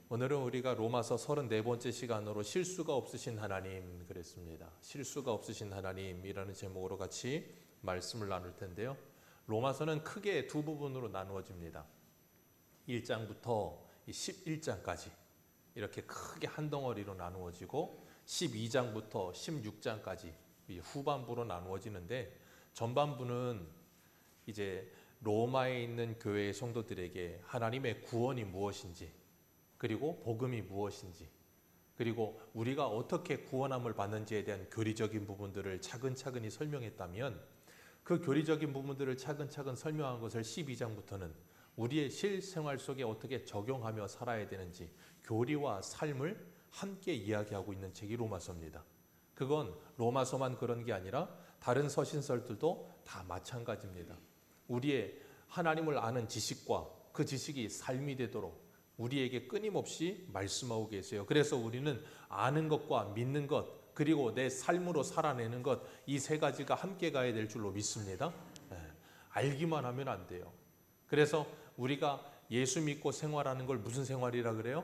오늘은 우리가 로마서 34번째 시간으로 실수가 없으신 하나님 그랬습니다. 실수가 없으신 하나님이라는 제목으로 같이 말씀을 나눌 텐데요. 로마서는 크게 두 부분으로 나누어집니다. 1장부터 11장까지 이렇게 크게 한 덩어리로 나누어지고 12장부터 16장까지 후반부로 나누어지는데, 전반부는 이제 로마에 있는 교회의 성도들에게 하나님의 구원이 무엇인지, 그리고 복음이 무엇인지, 그리고 우리가 어떻게 구원함을 받는지에 대한 교리적인 부분들을 차근차근히 설명했다면, 그 교리적인 부분들을 차근차근 설명한 것을 12장부터는 우리의 실생활 속에 어떻게 적용하며 살아야 되는지 교리와 삶을 함께 이야기하고 있는 책이 로마서입니다. 그건 로마서만 그런 게 아니라 다른 서신서들도 다 마찬가지입니다. 우리의 하나님을 아는 지식과 그 지식이 삶이 되도록 우리에게 끊임없이 말씀하고 계세요. 그래서 우리는 아는 것과 믿는 것, 그리고 내 삶으로 살아내는 것, 이 세 가지가 함께 가야 될 줄로 믿습니다. 알기만 하면 안 돼요. 그래서 우리가 예수 믿고 생활하는 걸 무슨 생활이라 그래요?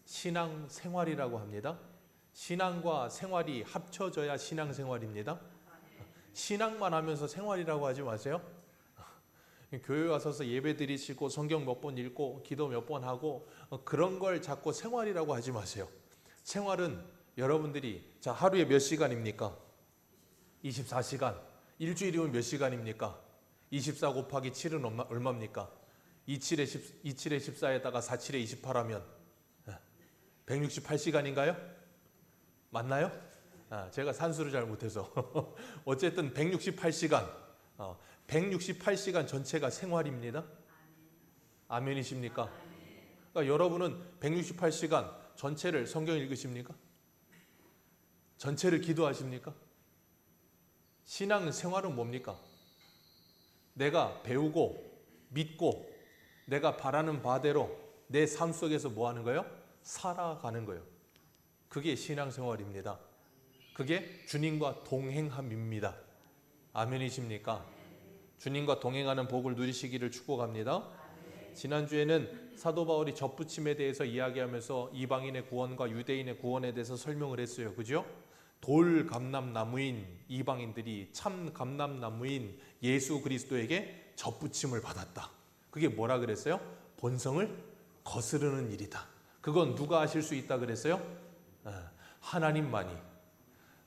신앙 생활이라고 합니다. 신앙과 생활이 합쳐져야 신앙 생활입니다. 신앙만 하면서 생활이라고 하지 마세요. 교회 와서서 예배 드리시고 성경 몇 번 읽고 기도 몇 번 하고 그런 걸 자꾸 생활이라고 하지 마세요. 생활은 여러분들이 하루에 몇 시간입니까? 24시간. 일주일이면 몇 시간입니까? 24 곱하기 7은 얼마입니까? 27에 14에다가 47에 28 하면 168시간인가요? 맞나요? 제가 산수를 잘 못해서 어쨌든 168시간 168시간 전체가 생활입니다. 아멘이십니까? 그러니까 여러분은 168시간 전체를 성경 읽으십니까? 전체를 기도하십니까? 신앙 생활은 뭡니까? 내가 배우고 믿고 내가 바라는 바대로 내 삶 속에서 뭐 하는 거예요? 살아가는 거예요. 그게 신앙 생활입니다. 그게 주님과 동행함입니다. 아멘이십니까? 주님과 동행하는 복을 누리시기를 축복합니다. 지난주에는 사도 바울이 접붙임에 대해서 이야기하면서 이방인의 구원과 유대인의 구원에 대해서 설명을 했어요. 그죠? 돌 감람나무인 이방인들이 참 감람나무인 예수 그리스도에게 접붙임을 받았다. 그게 뭐라 그랬어요? 본성을 거스르는 일이다. 그건 누가 하실 수 있다 그랬어요? 하나님만이.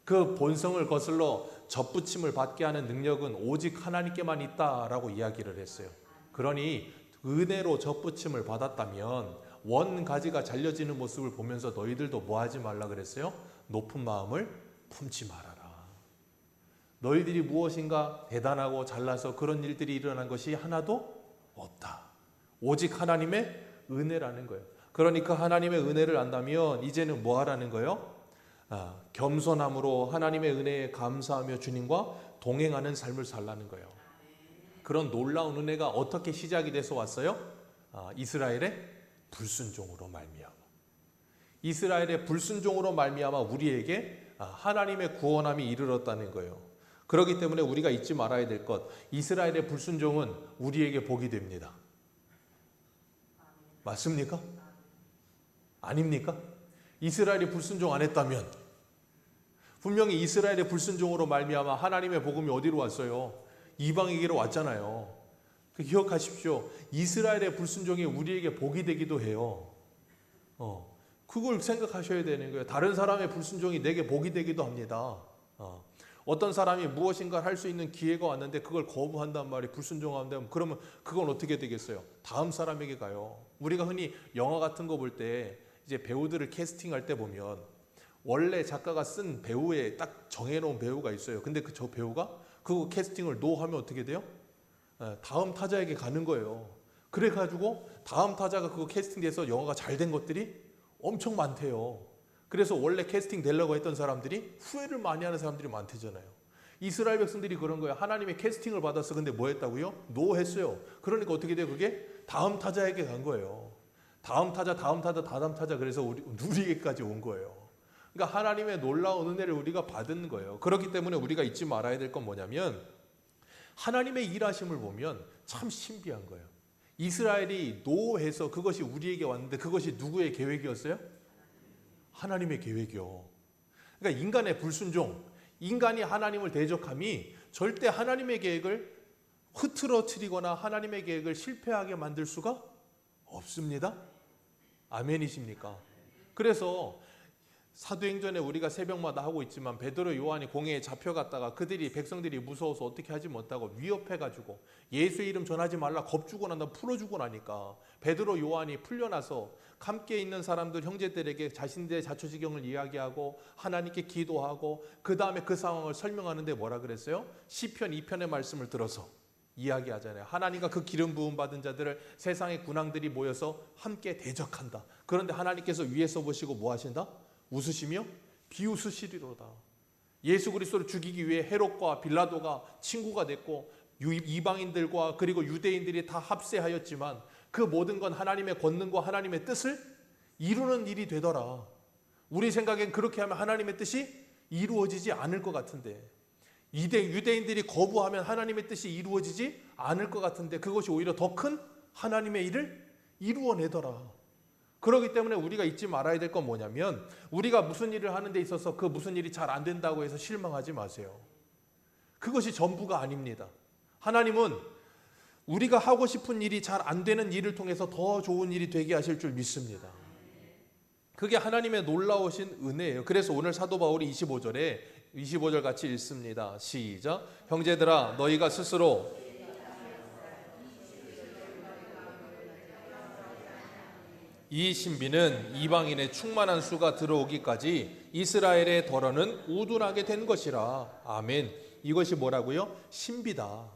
그 본성을 거슬러 접붙임을 받게 하는 능력은 오직 하나님께만 있다라고 이야기를 했어요. 그러니 은혜로 접붙임을 받았다면 원 가지가 잘려지는 모습을 보면서 너희들도 뭐 하지 말라 그랬어요? 높은 마음을 품지 말아라. 너희들이 무엇인가 대단하고 잘나서 그런 일들이 일어난 것이 하나도 없다. 오직 하나님의 은혜라는 거예요. 그러니까 하나님의 은혜를 안다면 이제는 뭐 하라는 거예요? 겸손함으로 하나님의 은혜에 감사하며 주님과 동행하는 삶을 살라는 거예요. 그런 놀라운 은혜가 어떻게 시작이 돼서 왔어요? 이스라엘의 불순종으로 말미암아. 이스라엘의 불순종으로 말미암아 우리에게 하나님의 구원함이 이르렀다는 거예요. 그렇기 때문에 우리가 잊지 말아야 될 것, 이스라엘의 불순종은 우리에게 복이 됩니다. 맞습니까? 아닙니까? 이스라엘이 불순종 안 했다면, 분명히 이스라엘의 불순종으로 말미암아 하나님의 복음이 어디로 왔어요? 이방에게로 왔잖아요. 기억하십시오. 이스라엘의 불순종이 우리에게 복이 되기도 해요. 그걸 생각하셔야 되는 거예요. 다른 사람의 불순종이 내게 복이 되기도 합니다. 어떤 사람이 무엇인가 할 수 있는 기회가 왔는데 그걸 거부한단 말이에요. 불순종한다면 그러면 그건 어떻게 되겠어요? 다음 사람에게 가요. 우리가 흔히 영화 같은 거 볼 때 이제 배우들을 캐스팅할 때 보면 원래 작가가 쓴 배우에 딱 정해놓은 배우가 있어요. 근데 저 배우가 그 캐스팅을 노 하면 어떻게 돼요? 다음 타자에게 가는 거예요. 그래가지고 다음 타자가 그거 캐스팅돼서 영화가 잘 된 것들이 엄청 많대요. 그래서 원래 캐스팅 되려고 했던 사람들이 후회를 많이 하는 사람들이 많대잖아요. 이스라엘 백성들이 그런 거예요. 하나님의 캐스팅을 받았어. 근데 뭐 했다고요? 노 했어요. 그러니까 어떻게 돼요? 그게 다음 타자에게 간 거예요. 다음 타자 그래서 우리에게까지 온 거예요. 그러니까 하나님의 놀라운 은혜를 우리가 받은 거예요. 그렇기 때문에 우리가 잊지 말아야 될 건 뭐냐면 하나님의 일하심을 보면 참 신비한 거예요. 이스라엘이 노해서 그것이 우리에게 왔는데 그것이 누구의 계획이었어요? 하나님의 계획이요. 그러니까 인간의 불순종, 인간이 하나님을 대적함이 절대 하나님의 계획을 흐트러뜨리거나 하나님의 계획을 실패하게 만들 수가 없습니다. 아멘이십니까? 그래서 사도행전에 우리가 새벽마다 하고 있지만 베드로 요한이 공회에 잡혀갔다가 그들이 백성들이 무서워서 어떻게 하지 못하고 위협해가지고 예수의 이름 전하지 말라 겁주고 난다 풀어주고 나니까 베드로 요한이 풀려나서 함께 있는 사람들 형제들에게 자신들의 자초지경을 이야기하고 하나님께 기도하고 그 다음에 그 상황을 설명하는데 뭐라 그랬어요? 시편 2편의 말씀을 들어서 이야기하잖아요. 하나님과 그 기름 부음 받은 자들을 세상의 군왕들이 모여서 함께 대적한다. 그런데 하나님께서 위에서 보시고 뭐 하신다? 웃으시며 비웃으시리로다. 예수 그리스도를 죽이기 위해 헤롯과 빌라도가 친구가 됐고 이방인들과 그리고 유대인들이 다 합세하였지만 그 모든 건 하나님의 권능과 하나님의 뜻을 이루는 일이 되더라. 우리 생각엔 그렇게 하면 하나님의 뜻이 이루어지지 않을 것 같은데, 유대인들이 거부하면 하나님의 뜻이 이루어지지 않을 것 같은데 그것이 오히려 더 큰 하나님의 일을 이루어내더라. 그렇기 때문에 우리가 잊지 말아야 될 건 뭐냐면 우리가 무슨 일을 하는 데 있어서 그 무슨 일이 잘 안 된다고 해서 실망하지 마세요. 그것이 전부가 아닙니다. 하나님은 우리가 하고 싶은 일이 잘 안 되는 일을 통해서 더 좋은 일이 되게 하실 줄 믿습니다. 그게 하나님의 놀라우신 은혜예요. 그래서 오늘 사도 바울이 25절 같이 읽습니다. 시작. 형제들아 너희가 스스로 이 신비는 이방인의 충만한 수가 들어오기까지 이스라엘의 덜어는 우둔하게 된 것이라. 아멘. 이것이 뭐라고요? 신비다.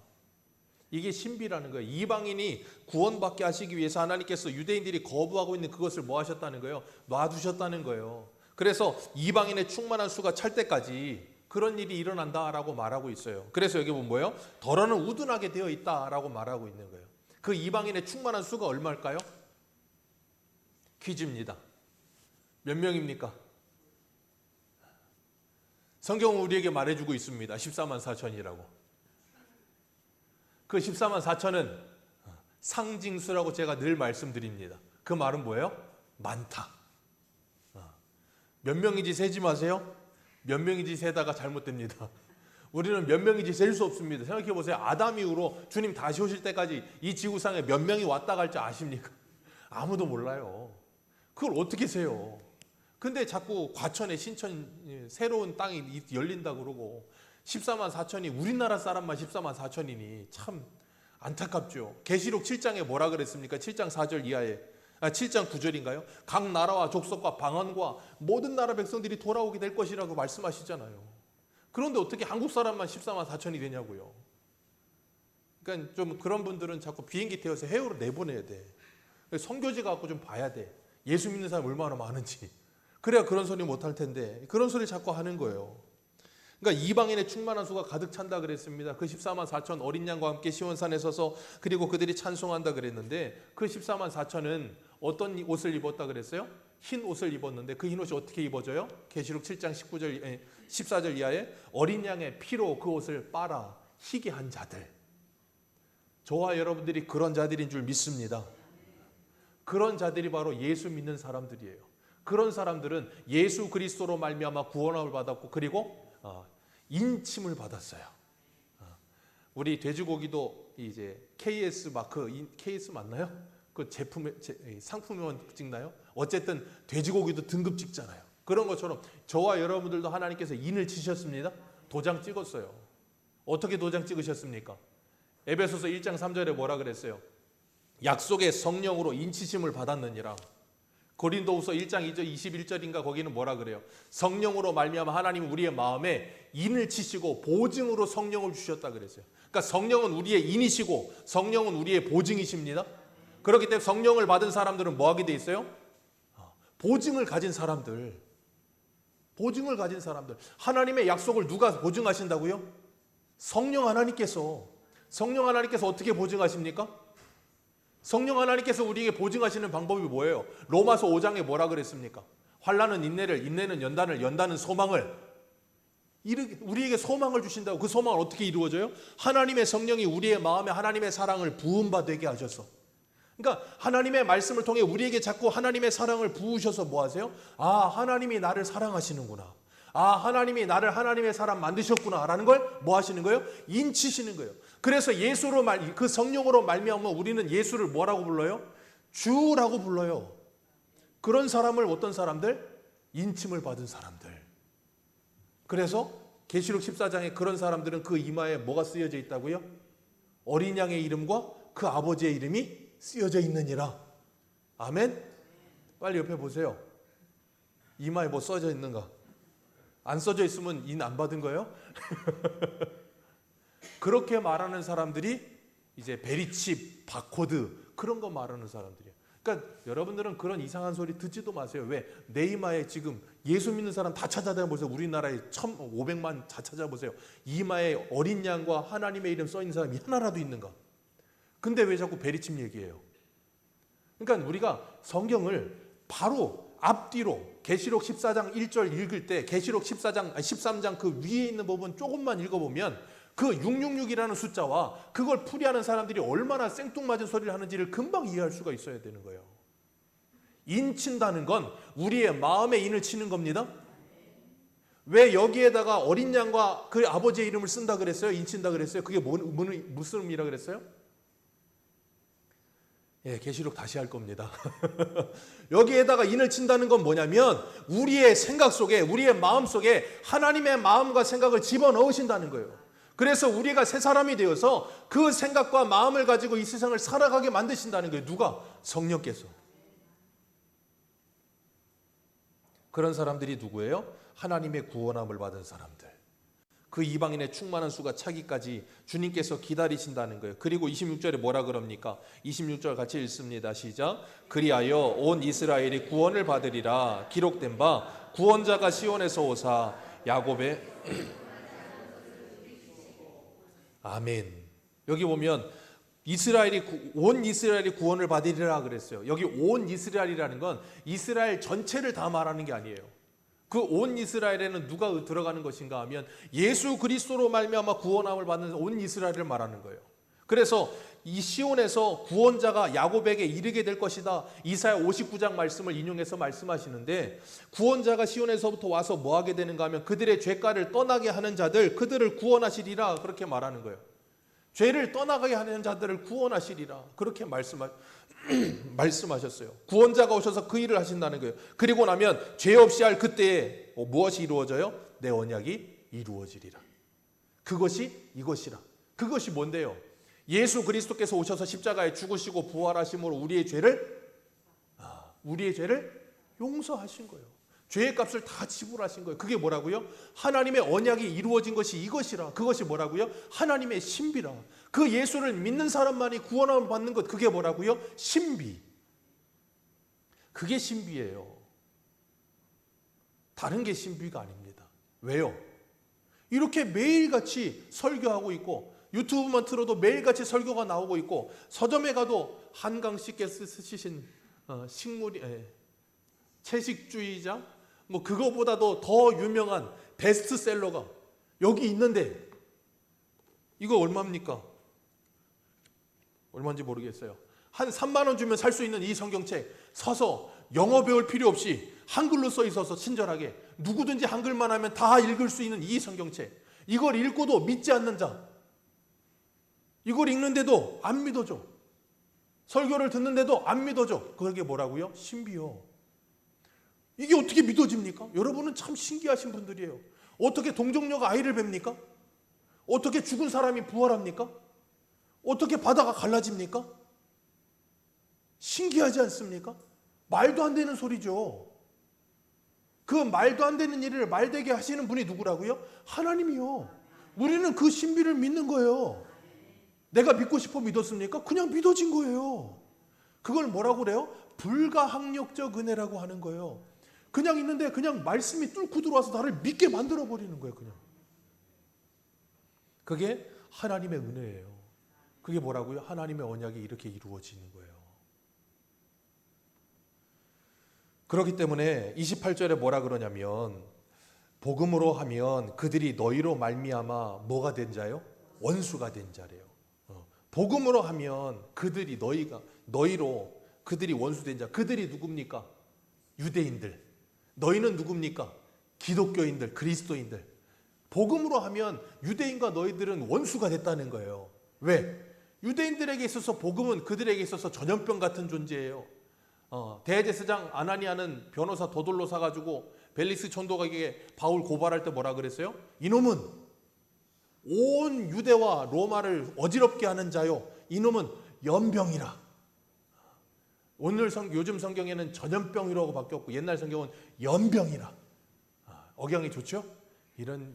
이게 신비라는 거예요. 이방인이 구원받게 하시기 위해서 하나님께서 유대인들이 거부하고 있는 그것을 뭐 하셨다는 거예요? 놔두셨다는 거예요. 그래서 이방인의 충만한 수가 찰 때까지 그런 일이 일어난다라고 말하고 있어요. 그래서 여기 보면 뭐예요? 덜어는 우둔하게 되어 있다라고 말하고 있는 거예요. 그 이방인의 충만한 수가 얼마일까요? 퀴즈입니다. 몇 명입니까? 성경은 우리에게 말해주고 있습니다. 14만 4천이라고. 그 14만 4천은 상징수라고 제가 늘 말씀드립니다. 그 말은 뭐예요? 많다. 몇 명인지 세지 마세요. 몇 명인지 세다가 잘못됩니다. 우리는 몇 명인지 셀 수 없습니다. 생각해 보세요. 아담 이후로 주님 다시 오실 때까지 이 지구상에 몇 명이 왔다 갈지 아십니까? 아무도 몰라요. 그걸 어떻게 세요? 근데 자꾸 과천에 신천 새로운 땅이 열린다 그러고 14만 4천이 우리나라 사람만 14만 4천이니 참 안타깝죠. 계시록 7장에 뭐라 그랬습니까? 7장 4절 이하에 7장 9절인가요? 각 나라와 족속과 방언과 모든 나라 백성들이 돌아오게 될 것이라고 말씀하시잖아요. 그런데 어떻게 한국 사람만 14만 4천이 되냐고요. 그러니까 좀 그런 분들은 자꾸 비행기 태워서 해외로 내보내야 돼. 선교지 갖고 좀 봐야 돼. 예수 믿는 사람 얼마나 많은지. 그래야 그런 소리 못할 텐데 그런 소리 자꾸 하는 거예요. 그러니까 이방인의 충만한 수가 가득 찬다 그랬습니다. 그 14만 4천 어린 양과 함께 시온산에 서서 그리고 그들이 찬송한다 그랬는데 그 14만 4천은 어떤 옷을 입었다 그랬어요? 흰 옷을 입었는데 그 흰 옷이 어떻게 입어져요? 계시록 7장 14절 이하에 어린 양의 피로 그 옷을 빨아 희게 한 자들. 저와 여러분들이 그런 자들인 줄 믿습니다. 그런 자들이 바로 예수 믿는 사람들이에요. 그런 사람들은 예수 그리스도로 말미암아 구원을 받았고 그리고 인침을 받았어요. 우리 돼지고기도 이제 KS 마크, KS 맞나요? 그 상품만 찍나요? 어쨌든 돼지고기도 등급 찍잖아요. 그런 것처럼 저와 여러분들도 하나님께서 인을 치셨습니다. 도장 찍었어요. 어떻게 도장 찍으셨습니까? 에베소서 1장 3절에 뭐라 그랬어요? 약속의 성령으로 인치심을 받았느니라. 고린도후서 1장 2절 21절인가 거기는 뭐라 그래요? 성령으로 말미암아 하나님 우리의 마음에 인을 치시고 보증으로 성령을 주셨다 그랬어요. 그러니까 성령은 우리의 인이시고 성령은 우리의 보증이십니다. 그렇기 때문에 성령을 받은 사람들은 뭐 하게 돼 있어요? 보증을 가진 사람들. 보증을 가진 사람들. 하나님의 약속을 누가 보증하신다고요? 성령 하나님께서. 성령 하나님께서 어떻게 보증하십니까? 성령 하나님께서 우리에게 보증하시는 방법이 뭐예요? 로마서 5장에 뭐라 그랬습니까? 환난은 인내를, 인내는 연단을, 연단은 소망을. 우리에게 소망을 주신다고. 그 소망은 어떻게 이루어져요? 하나님의 성령이 우리의 마음에 하나님의 사랑을 부음받게 하셔서 그러니까 하나님의 말씀을 통해 우리에게 자꾸 하나님의 사랑을 부으셔서 뭐 하세요? 아, 하나님이 나를 사랑하시는구나. 아, 하나님이 나를 하나님의 사람 만드셨구나 라는 걸 뭐 하시는 거예요? 인치시는 거예요. 그래서 예수로 그 성령으로 말미암아 우리는 예수를 뭐라고 불러요? 주라고 불러요. 그런 사람을 어떤 사람들? 인침을 받은 사람들. 그래서 계시록 14장에 그런 사람들은 그 이마에 뭐가 쓰여져 있다고요? 어린 양의 이름과 그 아버지의 이름이 쓰여져 있느니라. 아멘? 빨리 옆에 보세요. 이마에 뭐 써져 있는가? 안 써져 있으면 인 안 받은 거예요? 그렇게 말하는 사람들이 이제 베리칩, 바코드 그런 거 말하는 사람들이에요. 그러니까 여러분들은 그런 이상한 소리 듣지도 마세요. 왜? 내 이마에 지금 예수 믿는 사람 다 찾아보세요. 우리나라에 1,500만 다 찾아보세요. 이마에 어린 양과 하나님의 이름 써 있는 사람이 하나라도 있는가? 근데 왜 자꾸 베리칩 얘기해요? 그러니까 우리가 성경을 바로 앞뒤로 계시록 14장 1절 읽을 때 계시록 13장 그 위에 있는 부분 조금만 읽어보면 그 666이라는 숫자와 그걸 풀이하는 사람들이 얼마나 생뚱맞은 소리를 하는지를 금방 이해할 수가 있어야 되는 거예요. 인친다는 건 우리의 마음에 인을 치는 겁니다. 왜 여기에다가 어린 양과 그 아버지의 이름을 쓴다 그랬어요? 인친다 그랬어요? 그게 무슨 의미라 그랬어요? 예, 계시록 다시 할 겁니다. 여기에다가 인을 친다는 건 뭐냐면 우리의 생각 속에, 우리의 마음 속에 하나님의 마음과 생각을 집어넣으신다는 거예요. 그래서 우리가 새 사람이 되어서 그 생각과 마음을 가지고 이 세상을 살아가게 만드신다는 거예요. 누가? 성령께서. 그런 사람들이 누구예요? 하나님의 구원함을 받은 사람들. 그 이방인의 충만한 수가 차기까지 주님께서 기다리신다는 거예요. 그리고 26절에 뭐라 그럽니까? 26절 같이 읽습니다. 시작. 그리하여 온 이스라엘이 구원을 받으리라. 기록된 바 구원자가 시온에서 오사 야곱의 아멘. 여기 보면 온 이스라엘이 구원을 받으리라 그랬어요. 여기 온 이스라엘이라는 건 이스라엘 전체를 다 말하는 게 아니에요. 그 온 이스라엘에는 누가 들어가는 것인가 하면 예수 그리스도로 말미암아 구원함을 받는 온 이스라엘을 말하는 거예요. 그래서 이 시온에서 구원자가 야곱에게 이르게 될 것이다. 이사야 59장 말씀을 인용해서 말씀하시는데 구원자가 시온에서부터 와서 뭐 하게 되는가 하면 그들의 죄가를 떠나게 하는 자들 그들을 구원하시리라 그렇게 말하는 거예요. 죄를 떠나가게 하는 자들을 구원하시리라 그렇게 말씀하셨어요. 구원자가 오셔서 그 일을 하신다는 거예요. 그리고 나면 죄 없이 할 그때에 무엇이 이루어져요? 내 언약이 이루어지리라. 그것이 이것이라. 그것이 뭔데요? 예수 그리스도께서 오셔서 십자가에 죽으시고 부활하심으로 우리의 죄를 용서하신 거예요. 죄의 값을 다 지불하신 거예요. 그게 뭐라고요? 하나님의 언약이 이루어진 것이 이것이라. 그것이 뭐라고요? 하나님의 신비라. 그 예수를 믿는 사람만이 구원함을 받는 것 그게 뭐라고요? 신비. 그게 신비예요. 다른 게 신비가 아닙니다. 왜요? 이렇게 매일같이 설교하고 있고 유튜브만 틀어도 매일같이 설교가 나오고 있고 서점에 가도 한강씨께서 쓰신 채식주의자 뭐 그거보다도 더 유명한 베스트셀러가 여기 있는데 이거 얼마입니까? 얼마인지 모르겠어요. 한 3만 원 주면 살 수 있는 이 성경책 사서 영어 배울 필요 없이 한글로 써 있어서 친절하게 누구든지 한글만 하면 다 읽을 수 있는 이 성경책 이걸 읽고도 믿지 않는 자 이걸 읽는데도 안 믿어져. 설교를 듣는데도 안 믿어져. 그게 뭐라고요? 신비요. 이게 어떻게 믿어집니까? 여러분은 참 신기하신 분들이에요. 어떻게 동정녀가 아이를 뵙니까? 어떻게 죽은 사람이 부활합니까? 어떻게 바다가 갈라집니까? 신기하지 않습니까? 말도 안 되는 소리죠. 그 말도 안 되는 일을 말되게 하시는 분이 누구라고요? 하나님이요. 우리는 그 신비를 믿는 거예요. 내가 믿고 싶어 믿었습니까? 그냥 믿어진 거예요. 그걸 뭐라고 그래요? 불가항력적 은혜라고 하는 거예요. 그냥 있는데 그냥 말씀이 뚫고 들어와서 나를 믿게 만들어버리는 거예요. 그냥. 그게 하나님의 은혜예요. 그게 뭐라고요? 하나님의 언약이 이렇게 이루어지는 거예요. 그렇기 때문에 28절에 뭐라 그러냐면 복음으로 하면 그들이 너희로 말미암아 뭐가 된 자요? 원수가 된 자래요. 복음으로 하면 그들이 너희로 그들이 원수된 자, 그들이 누굽니까? 유대인들. 너희는 누굽니까? 기독교인들, 그리스도인들. 복음으로 하면 유대인과 너희들은 원수가 됐다는 거예요. 왜? 유대인들에게 있어서 복음은 그들에게 있어서 전염병 같은 존재예요. 대제사장 아나니아는 변호사 도돌로 사가지고 벨리스 총독에게 바울 고발할 때 뭐라 그랬어요? 이놈은 온 유대와 로마를 어지럽게 하는 자요, 이놈은 연병이라. 요즘 성경에는 전염병이라고 바뀌었고 옛날 성경은 연병이라. 억양이 좋죠? 이런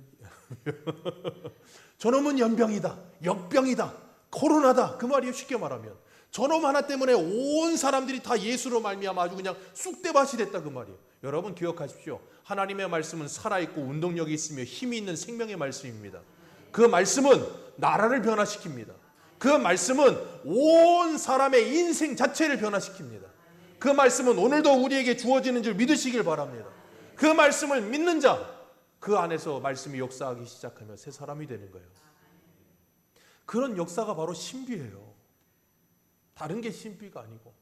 저놈은 연병이다, 역병이다, 코로나다, 그 말이에요. 쉽게 말하면 저놈 하나 때문에 온 사람들이 다 예수로 말미암아 아주 그냥 쑥대밭이 됐다, 그 말이에요. 여러분 기억하십시오. 하나님의 말씀은 살아있고 운동력이 있으며 힘이 있는 생명의 말씀입니다. 그 말씀은 나라를 변화시킵니다. 그 말씀은 온 사람의 인생 자체를 변화시킵니다. 그 말씀은 오늘도 우리에게 주어지는 줄 믿으시길 바랍니다. 그 말씀을 믿는 자, 그 안에서 말씀이 역사하기 시작하며 새 사람이 되는 거예요. 그런 역사가 바로 신비예요. 다른 게 신비가 아니고.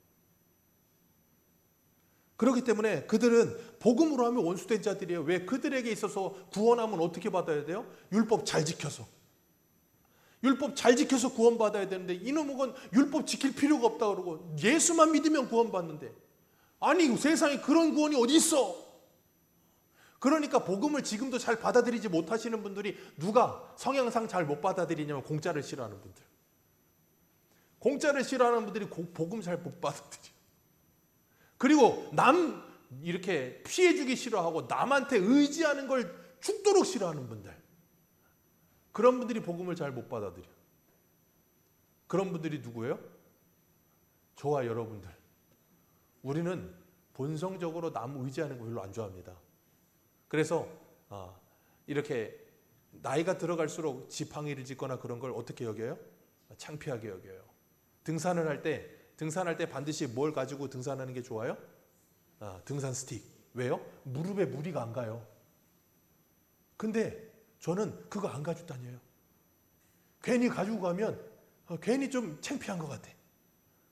그렇기 때문에 그들은 복음으로 하면 원수된 자들이에요. 왜? 그들에게 있어서 구원함은 어떻게 받아야 돼요? 율법 잘 지켜서. 율법 잘 지켜서 구원받아야 되는데 이놈은 율법 지킬 필요가 없다 그러고 예수만 믿으면 구원받는데, 아니 세상에 그런 구원이 어디 있어? 그러니까 복음을 지금도 잘 받아들이지 못하시는 분들이 누가 성향상 잘 못 받아들이냐면 공짜를 싫어하는 분들. 공짜를 싫어하는 분들이 복음 잘 못 받아들여요. 그리고 남 이렇게 피해주기 싫어하고 남한테 의지하는 걸 죽도록 싫어하는 분들. 그런 분들이 복음을 잘 못 받아들여. 그런 분들이 누구예요? 저와 여러분들. 우리는 본성적으로 남 의지하는 거 별로 안 좋아합니다. 그래서 이렇게 나이가 들어갈수록 지팡이를 짚거나 그런 걸 어떻게 여겨요? 창피하게 여겨요. 등산을 할 때 반드시 뭘 가지고 등산하는 게 좋아요? 등산 스틱. 왜요? 무릎에 무리가 안 가요. 근데 저는 그거 안 가지고 다녀요. 괜히 가지고 가면 괜히 좀 창피한 것 같아.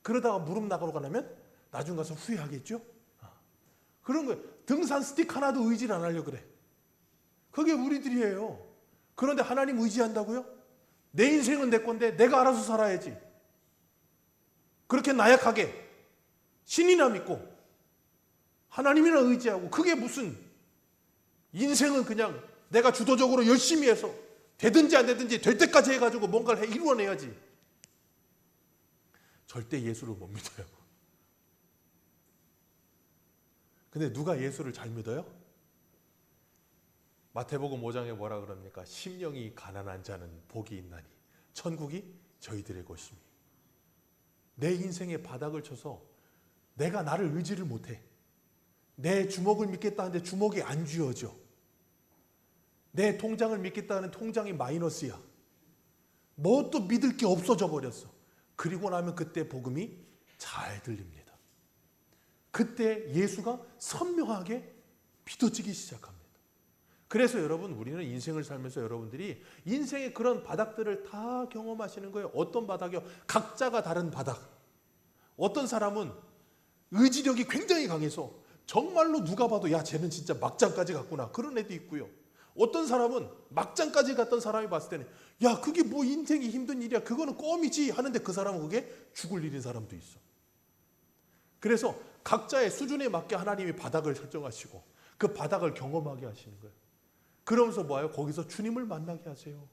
그러다가 무릎 나가러 가려면 나중 가서 후회하겠죠? 그런 거예요. 등산 스틱 하나도 의지를 안 하려고 그래. 그게 우리들이에요. 그런데 하나님 의지한다고요? 내 인생은 내 건데 내가 알아서 살아야지. 그렇게 나약하게 신이나 믿고 하나님이나 의지하고, 그게 무슨, 인생은 그냥 내가 주도적으로 열심히 해서 되든지 안 되든지 될 때까지 해가지고 뭔가를 이루어내야지. 절대 예수를 못 믿어요. 근데 누가 예수를 잘 믿어요? 마태복음 5장에 뭐라 그럽니까? 심령이 가난한 자는 복이 있나니 천국이 저희들의 것이니. 내 인생에 바닥을 쳐서 내가 나를 의지를 못해. 내 주먹을 믿겠다 하는데 주먹이 안 쥐어져. 내 통장을 믿겠다는 통장이 마이너스야. 뭐 또 믿을 게 없어져 버렸어. 그리고 나면 그때 복음이 잘 들립니다. 그때 예수가 선명하게 믿어지기 시작합니다. 그래서 여러분, 우리는 인생을 살면서 여러분들이 인생의 그런 바닥들을 다 경험하시는 거예요. 어떤 바닥이요? 각자가 다른 바닥. 어떤 사람은 의지력이 굉장히 강해서 정말로 누가 봐도 야, 쟤는 진짜 막장까지 갔구나, 그런 애도 있고요. 어떤 사람은 막장까지 갔던 사람이 봤을 때는 야, 그게 뭐 인생이 힘든 일이야, 그거는 껌이지 하는데 그 사람은 그게 죽을 일인 사람도 있어. 그래서 각자의 수준에 맞게 하나님이 바닥을 설정하시고 그 바닥을 경험하게 하시는 거예요. 그러면서 뭐예요? 거기서 주님을 만나게 하세요.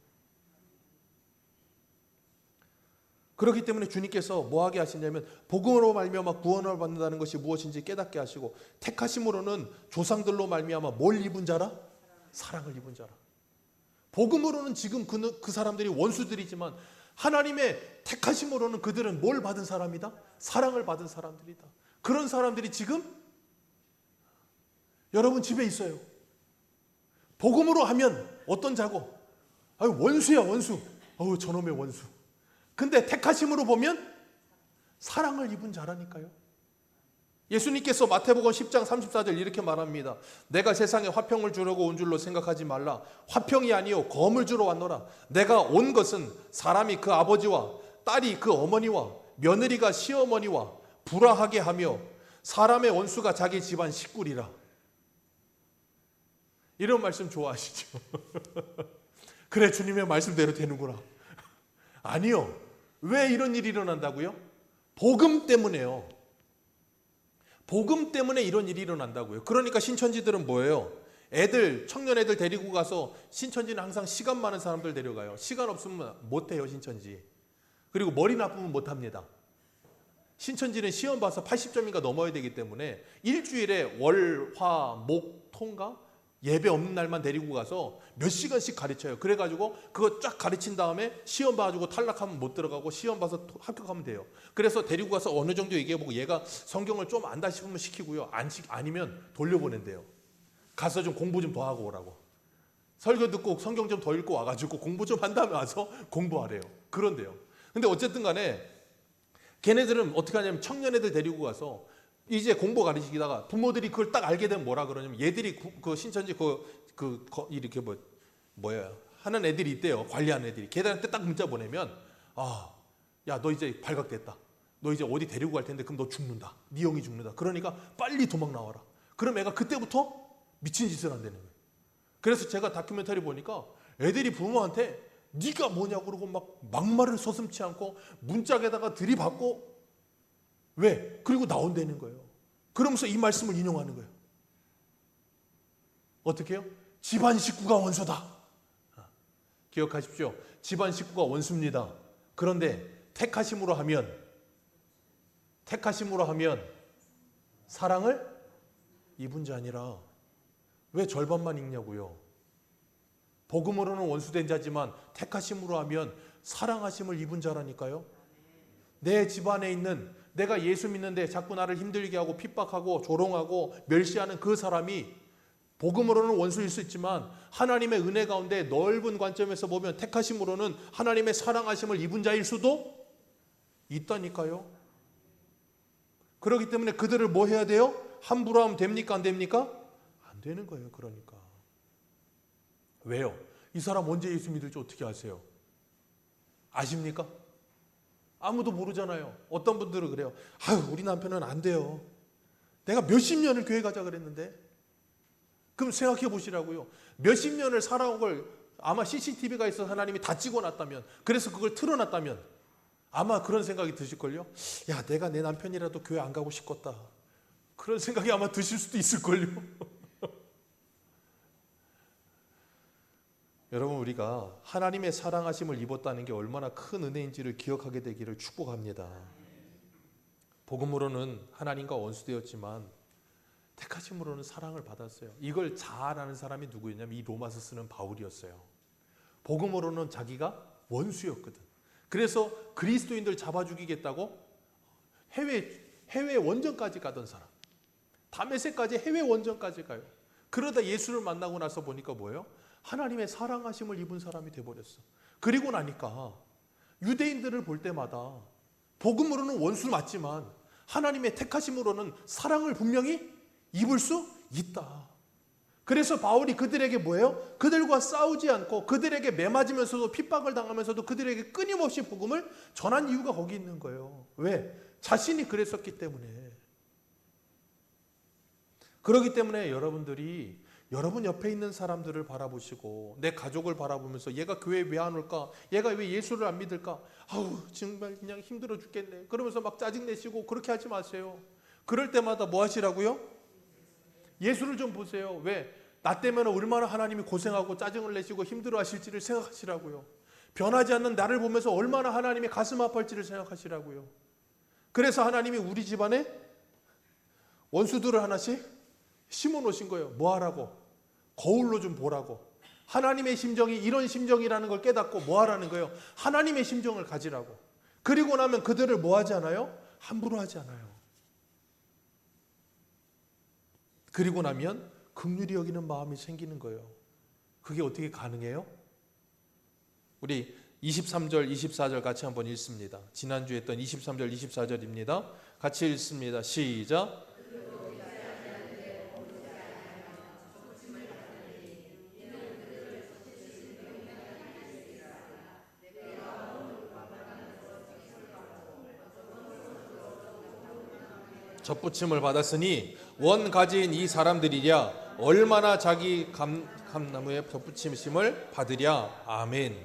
그렇기 때문에 주님께서 뭐하게 하시냐면 복음으로 말미암아 구원을 받는다는 것이 무엇인지 깨닫게 하시고, 택하심으로는 조상들로 말미암아 뭘 입은 자라? 사랑을 입은 자라. 복음으로는 지금 그 사람들이 원수들이지만 하나님의 택하심으로는 그들은 뭘 받은 사람이다? 사랑을 받은 사람들이다. 그런 사람들이 지금 여러분 집에 있어요. 복음으로 하면 어떤 자고? 아유, 원수야, 원수. 어우, 저놈의 원수. 근데 택하심으로 보면 사랑을 입은 자라니까요. 예수님께서 마태복음 10장 34절 이렇게 말합니다. 내가 세상에 화평을 주려고 온 줄로 생각하지 말라. 화평이 아니요 검을 주러 왔노라. 내가 온 것은 사람이 그 아버지와 딸이 그 어머니와 며느리가 시어머니와 불화하게 하며 사람의 원수가 자기 집안 식구리라. 이런 말씀 좋아하시죠? 그래, 주님의 말씀대로 되는구나. 아니요. 왜 이런 일이 일어난다고요? 복음 때문에요. 복음 때문에 이런 일이 일어난다고요. 그러니까 신천지들은 뭐예요? 청년 애들 데리고 가서, 신천지는 항상 시간 많은 사람들 데려가요. 시간 없으면 못해요, 신천지. 그리고 머리 나쁘면 못합니다. 신천지는 시험 봐서 80점인가 넘어야 되기 때문에 일주일에 월, 화, 목, 토인가? 예배 없는 날만 데리고 가서 몇 시간씩 가르쳐요. 그래가지고 그거 쫙 가르친 다음에 시험 봐가지고 탈락하면 못 들어가고 시험 봐서 합격하면 돼요. 그래서 데리고 가서 어느 정도 얘기해보고 얘가 성경을 좀 안다 싶으면 시키고요. 아니면 돌려보낸대요. 가서 좀 공부 좀 더 하고 오라고. 설교 듣고 성경 좀 더 읽고 와가지고 공부 좀 한 다음에 와서 공부하래요. 그런데요. 근데 어쨌든 간에 걔네들은 어떻게 하냐면 청년애들 데리고 가서 이제 공부 가르치다가 부모들이 그걸 딱 알게 되면 뭐라 그러냐면, 얘들이 그 신천지 이렇게 뭐야 하는 애들이 있대요. 관리하는 애들이. 걔들한테 딱 문자 보내면, 야, 너 이제 발각됐다. 너 이제 어디 데리고 갈 텐데 그럼 너 죽는다. 네 영이 죽는다. 그러니까 빨리 도망 나와라. 그럼 애가 그때부터 미친 짓을 한다는 거예요. 그래서 제가 다큐멘터리 보니까 애들이 부모한테 네가 뭐냐고 그러고 막 막말을 서슴지 않고 문짝에다가 들이받고, 왜? 그리고 나온다는 거예요. 그러면서 이 말씀을 인용하는 거예요. 어떻게 해요? 집안 식구가 원수다. 기억하십시오. 집안 식구가 원수입니다. 그런데 택하심으로 하면 사랑을 입은 자니라. 왜 절반만 읽냐고요? 복음으로는 원수된 자지만 택하심으로 하면 사랑하심을 입은 자라니까요. 내 집안에 있는, 내가 예수 믿는데 자꾸 나를 힘들게 하고 핍박하고 조롱하고 멸시하는 그 사람이 복음으로는 원수일 수 있지만 하나님의 은혜 가운데 넓은 관점에서 보면 택하심으로는 하나님의 사랑하심을 입은 자일 수도 있다니까요. 그렇기 때문에 그들을 뭐 해야 돼요? 함부로 하면 됩니까? 안 됩니까? 안 되는 거예요. 그러니까. 왜요? 이 사람 언제 예수 믿을지 어떻게 아세요? 아십니까? 아무도 모르잖아요. 어떤 분들은 그래요. 우리 남편은 안 돼요. 내가 몇십 년을 교회 가자 그랬는데. 그럼 생각해 보시라고요. 몇십 년을 살아온 걸 아마 CCTV가 있어서 하나님이 다 찍어놨다면, 그래서 그걸 틀어놨다면 아마 그런 생각이 드실걸요. 야, 내가 내 남편이라도 교회 안 가고 싶겠다. 그런 생각이 아마 드실 수도 있을걸요. 여러분, 우리가 하나님의 사랑하심을 입었다는 게 얼마나 큰 은혜인지를 기억하게 되기를 축복합니다. 복음으로는 하나님과 원수되었지만 택하심으로는 사랑을 받았어요. 이걸 잘 아는 사람이 누구였냐면 이 로마서 쓰는 바울이었어요. 복음으로는 자기가 원수였거든. 그래서 그리스도인들 잡아 죽이겠다고 해외 원정까지 가던 사람. 다메섹까지 해외 원정까지 가요. 그러다 예수를 만나고 나서 보니까 뭐예요? 하나님의 사랑하심을 입은 사람이 돼버렸어. 그리고 나니까 유대인들을 볼 때마다 복음으로는 원수 맞지만 하나님의 택하심으로는 사랑을 분명히 입을 수 있다. 그래서 바울이 그들에게 뭐예요? 그들과 싸우지 않고 그들에게 매맞으면서도 핍박을 당하면서도 그들에게 끊임없이 복음을 전한 이유가 거기 있는 거예요. 왜? 자신이 그랬었기 때문에. 그렇기 때문에 여러분들이 여러분 옆에 있는 사람들을 바라보시고 내 가족을 바라보면서 얘가 교회에 왜 안 올까? 얘가 왜 예수를 안 믿을까? 정말 그냥 힘들어 죽겠네. 그러면서 막 짜증내시고 그렇게 하지 마세요. 그럴 때마다 뭐 하시라고요? 예수를 좀 보세요. 왜? 나 때문에 얼마나 하나님이 고생하고 짜증을 내시고 힘들어 하실지를 생각하시라고요. 변하지 않는 나를 보면서 얼마나 하나님이 가슴 아파할지를 생각하시라고요. 그래서 하나님이 우리 집안에 원수들을 하나씩 심어 놓으신 거예요. 뭐 하라고? 거울로 좀 보라고. 하나님의 심정이 이런 심정이라는 걸 깨닫고 뭐 하라는 거예요? 하나님의 심정을 가지라고. 그리고 나면 그들을 뭐 하지 않아요? 함부로 하지 않아요. 그리고 나면 긍휼히 여기는 마음이 생기는 거예요. 그게 어떻게 가능해요? 우리 23절, 24절 같이 한번 읽습니다. 지난주에 했던 23절, 24절입니다. 같이 읽습니다. 시작. 접붙임을 받았으니 원 가지인 이 사람들이랴 얼마나 자기 감나무에 접붙임을 받으랴. 아멘.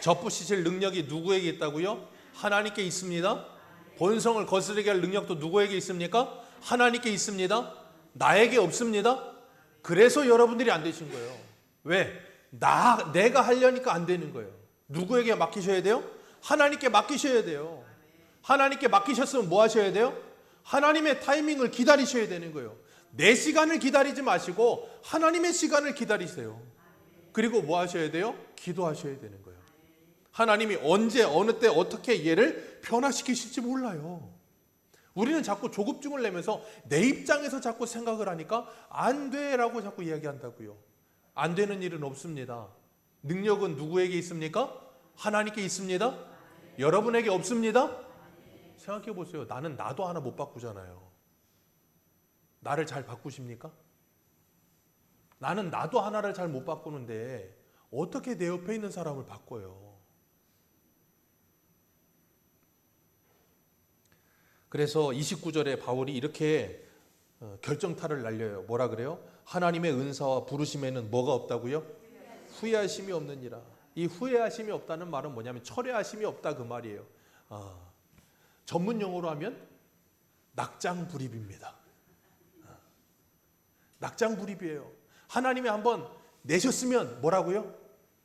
접붙이실 능력이 누구에게 있다고요? 하나님께 있습니다. 본성을 거스르게 할 능력도 누구에게 있습니까? 하나님께 있습니다. 나에게 없습니다. 그래서 여러분들이 안 되신 거예요. 왜? 내가 하려니까 안 되는 거예요. 누구에게 맡기셔야 돼요? 하나님께 맡기셔야 돼요. 하나님께 맡기셨으면 뭐 하셔야 돼요? 하나님의 타이밍을 기다리셔야 되는 거예요. 내 시간을 기다리지 마시고 하나님의 시간을 기다리세요. 그리고 뭐 하셔야 돼요? 기도하셔야 되는 거예요. 하나님이 언제 어느 때 어떻게 얘를 변화시키실지 몰라요. 우리는 자꾸 조급증을 내면서 내 입장에서 자꾸 생각을 하니까 안 돼라고 자꾸 이야기한다고요. 안 되는 일은 없습니다. 능력은 누구에게 있습니까? 하나님께 있습니다. 여러분에게 없습니다. 생각해 보세요. 나도 하나 못 바꾸잖아요. 나를 잘 바꾸십니까? 나도 하나를 잘 못 바꾸는데 어떻게 내 옆에 있는 사람을 바꿔요? 그래서 29절에 바울이 이렇게 결정타를 날려요. 뭐라 그래요? 하나님의 은사와 부르심에는 뭐가 없다고요? 후회하심이 없느니라. 이 후회하심이 없다는 말은 뭐냐면 철회하심이 없다 그 말이에요. 전문 용어로 하면 낙장불입입니다. 낙장불입이에요. 하나님이 한번 내셨으면 뭐라고요?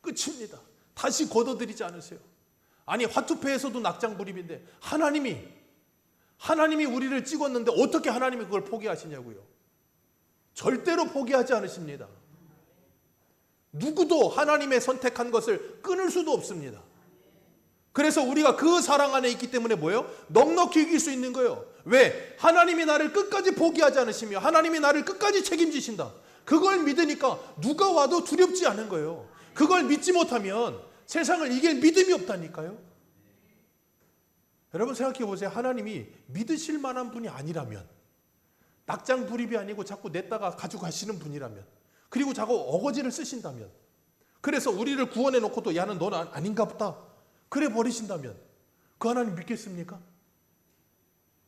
끝입니다. 다시 걷어들이지 않으세요. 아니 화투패에서도 낙장불입인데 하나님이 우리를 찍었는데 어떻게 하나님이 그걸 포기하시냐고요. 절대로 포기하지 않으십니다. 누구도 하나님의 선택한 것을 끊을 수도 없습니다. 그래서 우리가 그 사랑 안에 있기 때문에 뭐예요? 넉넉히 이길 수 있는 거예요. 왜? 하나님이 나를 끝까지 포기하지 않으시며 하나님이 나를 끝까지 책임지신다. 그걸 믿으니까 누가 와도 두렵지 않은 거예요. 그걸 믿지 못하면 세상을 이길 믿음이 없다니까요. 여러분 생각해 보세요. 하나님이 믿으실 만한 분이 아니라면, 낙장불입이 아니고 자꾸 냈다가 가지고 가시는 분이라면, 그리고 자꾸 어거지를 쓰신다면, 그래서 우리를 구원해 놓고도 야는 넌 아닌가 보다 그래 버리신다면 그 하나님 믿겠습니까?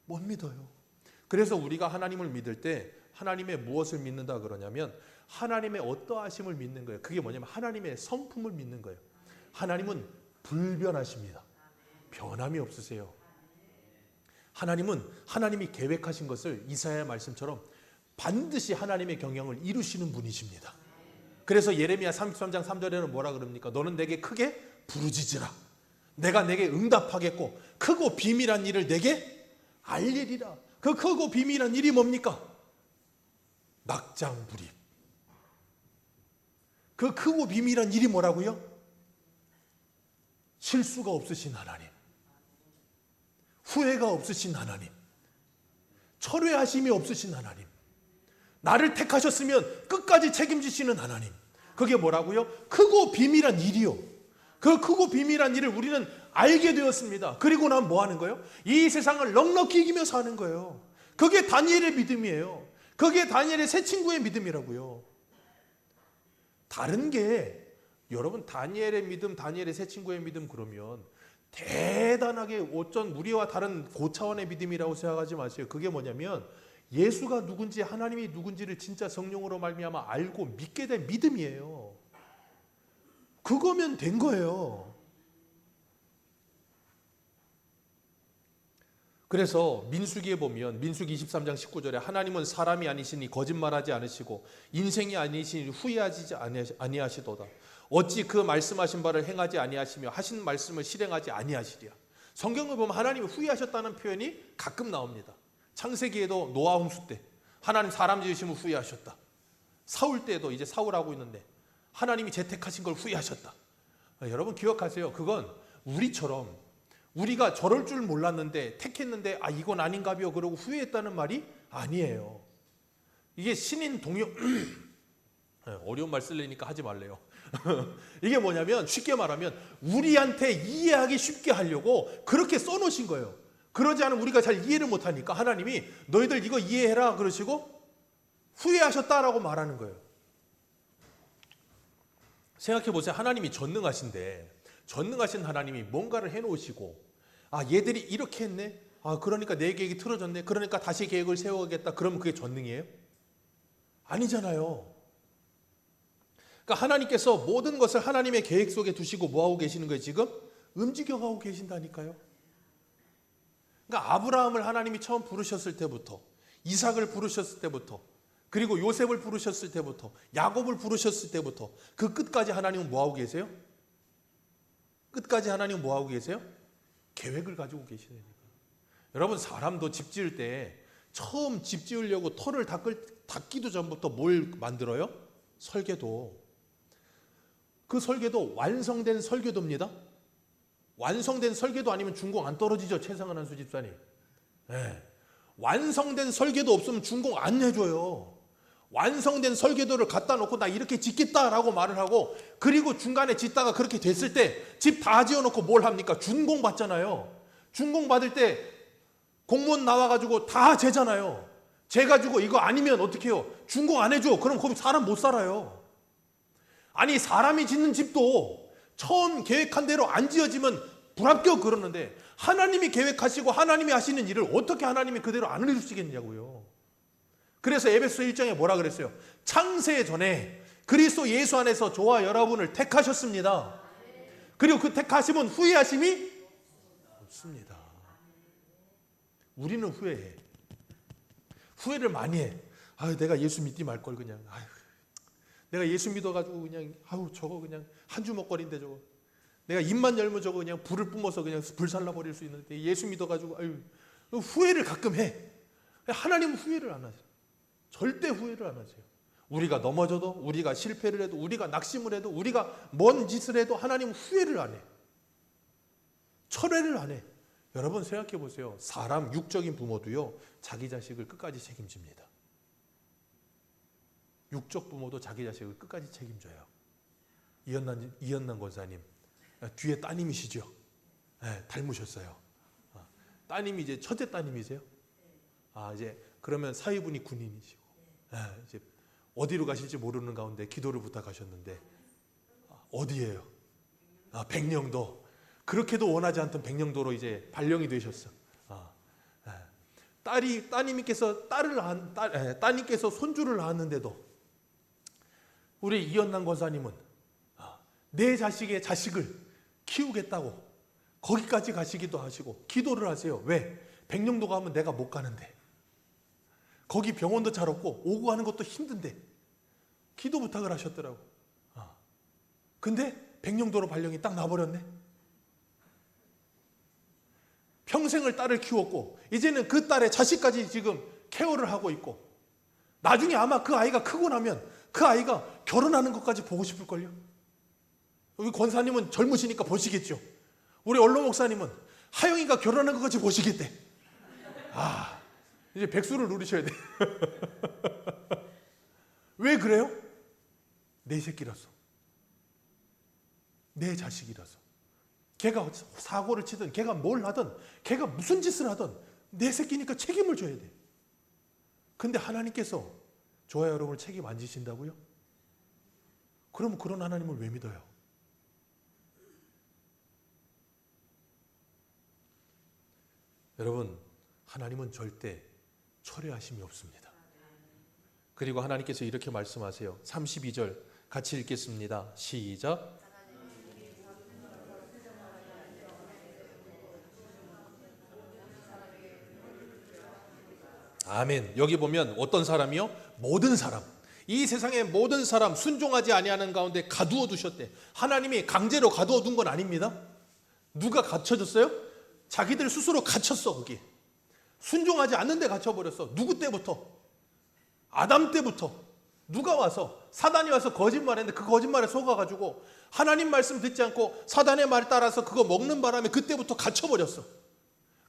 못 믿어요. 그래서 우리가 하나님을 믿을 때 하나님의 무엇을 믿는다 그러냐면 하나님의 어떠하심을 믿는 거예요. 그게 뭐냐면 하나님의 성품을 믿는 거예요. 하나님은 불변하십니다. 변함이 없으세요. 하나님은 하나님이 계획하신 것을 이사야 말씀처럼 반드시 하나님의 경영을 이루시는 분이십니다. 그래서 예레미야 33장 3절에는 뭐라 그럽니까? 너는 내게 크게 부르짖으라. 내가 내게 응답하겠고 크고 비밀한 일을 내게 알리리라. 그 크고 비밀한 일이 뭡니까? 낙장불입. 그 크고 비밀한 일이 뭐라고요? 실수가 없으신 하나님, 후회가 없으신 하나님, 철회하심이 없으신 하나님, 나를 택하셨으면 끝까지 책임지시는 하나님. 그게 뭐라고요? 크고 비밀한 일이요. 그 크고 비밀한 일을 우리는 알게 되었습니다. 그리고 난 뭐 하는 거예요? 이 세상을 넉넉히 이기며 사는 거예요. 그게 다니엘의 믿음이에요. 그게 다니엘의 새 친구의 믿음이라고요. 다른 게 여러분 다니엘의 믿음, 다니엘의 새 친구의 믿음 그러면 대단하게 어쩐 우리와 다른 고차원의 믿음이라고 생각하지 마세요. 그게 뭐냐면 예수가 누군지 하나님이 누군지를 진짜 성령으로 말미암아 알고 믿게 된 믿음이에요. 그거면 된 거예요. 그래서 민수기에 보면 민수기 23장 19절에 하나님은 사람이 아니시니 거짓말하지 않으시고 인생이 아니시니 후회하지 아니하시도다. 어찌 그 말씀하신 바를 행하지 아니하시며 하신 말씀을 실행하지 아니하시랴. 성경을 보면 하나님이 후회하셨다는 표현이 가끔 나옵니다. 창세기에도 노아 홍수 때 하나님 사람 지으시면 후회하셨다. 사울 때도 이제 사울하고 있는데 하나님이 재택하신 걸 후회하셨다. 여러분 기억하세요. 그건 우리처럼 우리가 저럴 줄 몰랐는데 택했는데 이건 아닌가벼 그러고 후회했다는 말이 아니에요. 이게 신인 동료 어려운 말 쓰려니까 하지 말래요. 이게 뭐냐면 쉽게 말하면 우리한테 이해하기 쉽게 하려고 그렇게 써놓으신 거예요. 그러지 않으면 우리가 잘 이해를 못하니까 하나님이 너희들 이거 이해해라 그러시고 후회하셨다라고 말하는 거예요. 생각해 보세요. 하나님이 전능하신데 전능하신 하나님이 뭔가를 해놓으시고 얘들이 이렇게 했네, 그러니까 내 계획이 틀어졌네. 그러니까 다시 계획을 세워야겠다. 그러면 그게 전능이에요? 아니잖아요. 그러니까 하나님께서 모든 것을 하나님의 계획 속에 두시고 뭐하고 계시는 거예요 지금? 움직여가고 계신다니까요. 그러니까 아브라함을 하나님이 처음 부르셨을 때부터, 이삭을 부르셨을 때부터, 그리고 요셉을 부르셨을 때부터, 야곱을 부르셨을 때부터 그 끝까지 하나님은 뭐하고 계세요? 끝까지 하나님은 뭐하고 계세요? 계획을 가지고 계시다니까. 여러분, 사람도 집 지을 때 처음 집 지으려고 터를 닦기도 전부터 뭘 만들어요? 설계도. 그 설계도 완성된 설계도입니다. 완성된 설계도 아니면 준공 안 떨어지죠, 최상한 한수 집사님. 네. 완성된 설계도 없으면 준공 안 해줘요. 완성된 설계도를 갖다 놓고 나 이렇게 짓겠다라고 말을 하고, 그리고 중간에 짓다가 그렇게 됐을 때 집 다 지어놓고 뭘 합니까? 준공 받잖아요. 준공 받을 때 공무원 나와가지고 다 재잖아요. 재가지고 이거 아니면 어떻게 해요? 준공 안 해줘. 그럼 거기 사람 못 살아요. 아니, 사람이 짓는 집도 처음 계획한 대로 안 지어지면 불합격 그러는데, 하나님이 계획하시고 하나님이 하시는 일을 어떻게 하나님이 그대로 안 이루시겠냐고요. 그래서 에베소 1장에 뭐라 그랬어요? 창세 전에 그리스도 예수 안에서 저와 여러분을 택하셨습니다. 그리고 그 택하심은 후회하심이 없습니다. 우리는 후회해. 후회를 많이 해. 내가 예수 믿지 말 걸 그냥. 내가 예수 믿어가지고 그냥 저거 그냥 한 주먹거리인데 저거. 내가 입만 열면 저거 그냥 불을 뿜어서 그냥 불살라 버릴 수 있는데 예수 믿어가지고 후회를 가끔 해. 하나님은 후회를 안 하세요. 절대 후회를 안 하세요. 우리가 넘어져도, 우리가 실패를 해도, 우리가 낙심을 해도, 우리가 뭔 짓을 해도 하나님은 후회를 안 해. 철회를 안 해. 여러분 생각해 보세요. 사람 육적인 부모도요, 자기 자식을 끝까지 책임집니다. 육적 부모도 자기 자식을 끝까지 책임져요. 이현남 권사님 뒤에 따님이시죠? 네, 닮으셨어요. 따님이 이제 첫째 따님이세요? 이제 그러면 사위분이 군인이시고, 이제 어디로 가실지 모르는 가운데 기도를 부탁하셨는데, 어디예요? 백령도. 그렇게도 원하지 않던 백령도로 이제 발령이 되셨어. 따님께서 손주를 낳았는데도 우리 이현남 권사님은 내 자식의 자식을 키우겠다고 거기까지 가시기도 하시고 기도를 하세요. 왜? 백령도 가면 내가 못 가는데, 거기 병원도 잘 없고 오고 가는 것도 힘든데 기도 부탁을 하셨더라고. 근데 백령도로 발령이 딱 나버렸네. 평생을 딸을 키웠고 이제는 그 딸의 자식까지 지금 케어를 하고 있고, 나중에 아마 그 아이가 크고 나면 그 아이가 결혼하는 것까지 보고 싶을걸요. 여기 권사님은 젊으시니까 보시겠죠. 우리 언로 목사님은 하영이가 결혼하는 것까지 보시겠대. 이제 백수를 누리셔야 돼. 왜 그래요? 내 새끼라서, 내 자식이라서. 걔가 사고를 치든 걔가 뭘 하든 걔가 무슨 짓을 하든 내 새끼니까 책임을 져야 돼. 근데 하나님께서 저와 여러분을 책임 안 지신다고요? 그럼 그런 하나님을 왜 믿어요? 여러분, 하나님은 절대 철회하심이 없습니다. 그리고 하나님께서 이렇게 말씀하세요. 32절 같이 읽겠습니다. 시작. 아멘. 여기 보면 어떤 사람이요? 모든 사람. 이 세상의 모든 사람 순종하지 아니하는 가운데 가두어 두셨대. 하나님이 강제로 가두어 둔 건 아닙니다. 누가 갇혀졌어요? 자기들 스스로 갇혔어. 거기 순종하지 않는데 갇혀버렸어. 누구 때부터? 아담 때부터. 누가 와서, 사단이 와서 거짓말했는데 그 거짓말에 속아가지고 하나님 말씀 듣지 않고 사단의 말에 따라서 그거 먹는 바람에 그때부터 갇혀버렸어.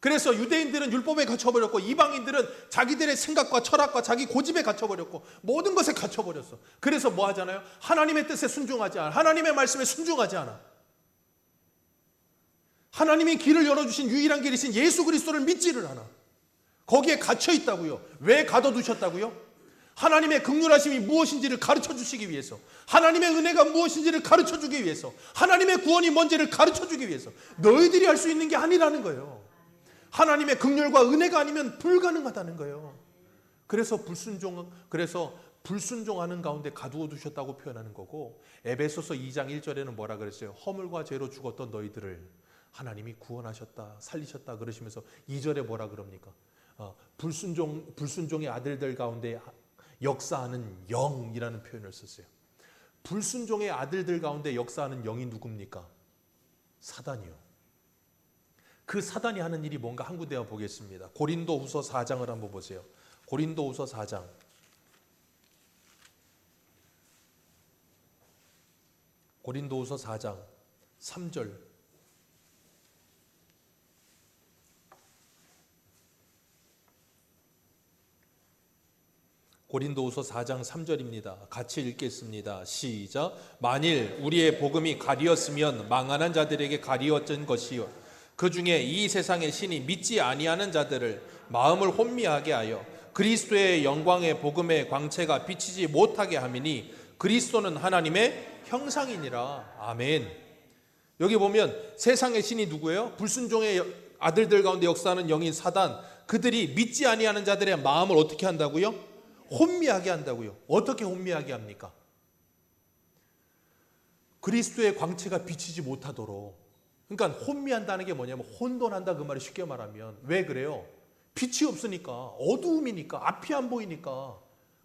그래서 유대인들은 율법에 갇혀버렸고 이방인들은 자기들의 생각과 철학과 자기 고집에 갇혀버렸고 모든 것에 갇혀버렸어. 그래서 뭐 하잖아요? 하나님의 뜻에 순종하지 않아. 하나님의 말씀에 순종하지 않아. 하나님이 길을 열어주신 유일한 길이신 예수 그리스도를 믿지를 않아. 거기에 갇혀있다고요. 왜 가둬두셨다고요? 하나님의 긍휼하심이 무엇인지를 가르쳐주시기 위해서, 하나님의 은혜가 무엇인지를 가르쳐주기 위해서, 하나님의 구원이 뭔지를 가르쳐주기 위해서. 너희들이 할 수 있는 게 아니라는 거예요. 하나님의 긍휼과 은혜가 아니면 불가능하다는 거예요. 그래서 불순종하는 가운데 가두어 두셨다고 표현하는 거고, 에베소서 2장 1절에는 뭐라 그랬어요? 허물과 죄로 죽었던 너희들을 하나님이 구원하셨다, 살리셨다 그러시면서 2절에 뭐라 그럽니까? 불순종의 아들들 가운데 역사하는 영이라는 표현을 썼어요. 불순종의 아들들 가운데 역사하는 영이 누굽니까? 사단이요. 그 사단이 하는 일이 뭔가 한 군데 보겠습니다. 고린도후서 4장을 한번 보세요. 고린도후서 4장. 고린도후서 4장 3절. 고린도후서 4장 3절입니다. 같이 읽겠습니다. 시작. 만일 우리의 복음이 가리었으면 망하는 자들에게 가리었던 것이요 그 중에 이 세상의 신이 믿지 아니하는 자들을 마음을 혼미하게 하여 그리스도의 영광의 복음의 광채가 비치지 못하게 함이니 그리스도는 하나님의 형상이니라. 아멘. 여기 보면 세상의 신이 누구예요? 불순종의 아들들 가운데 역사하는 영인 사단, 그들이 믿지 아니하는 자들의 마음을 어떻게 한다고요? 혼미하게 한다고요. 어떻게 혼미하게 합니까? 그리스도의 광채가 비치지 못하도록. 그러니까 혼미한다는 게 뭐냐면 혼돈한다 그 말이 쉽게 말하면. 왜 그래요? 빛이 없으니까, 어두움이니까, 앞이 안 보이니까